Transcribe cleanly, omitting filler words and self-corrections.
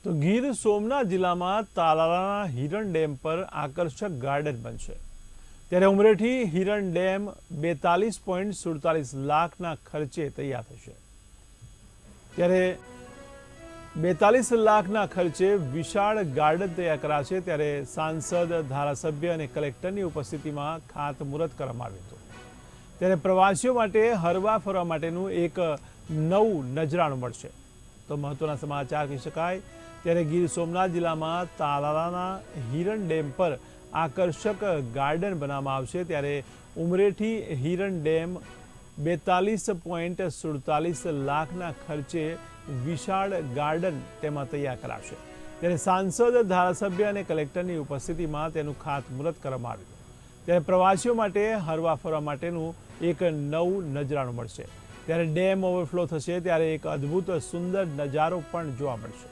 તો ગીર સોમનાથ જિલ્લામાં તાલાલાના હિરણ ડેમ પર આકર્ષક ગાર્ડન બનશે ત્યારે ઉમરેઠી હિરણ ડેમ 42.47 લાખના ખર્ચે તૈયાર થશે ત્યારે 42 લાખના ખર્ચે વિશાળ ગાર્ડન તૈયાર કરાશે ત્યારે સાંસદ ધારાસભ્ય અને કલેક્ટરની ઉપસ્થિતિમાં ખાતમુહૂર્ત કરવામાં આવ્યું હતું ત્યારે પ્રવાસીઓ માટે હરવા ફરવા માટેનું એક નવું નજરાણું મળશે તો મહત્વના સમાચાર કહી શકાય ત્યારે ગીર સોમનાથ જિલ્લામાં તાલાલાના હિરણ ડેમ પર આકર્ષક ગાર્ડન બનાવવામાં આવશે ત્યારે ઉમરેઠી હિરણ ડેમ 42.47 લાખના ખર્ચે વિશાળ ગાર્ડન તેમાં તૈયાર કરાશે ત્યારે સાંસદ ધારાસભ્ય અને કલેક્ટરની ઉપસ્થિતિમાં તેનું ખાતમુહૂર્ત કરવામાં આવ્યું ત્યારે પ્રવાસીઓ માટે હરવા ફરવા માટેનું એક નવું નજરાણું મળશે ત્યારે ડેમ ઓવરફ્લો થશે ત્યારે એક અદ્ભુત સુંદર નજારો પણ જોવા મળશે।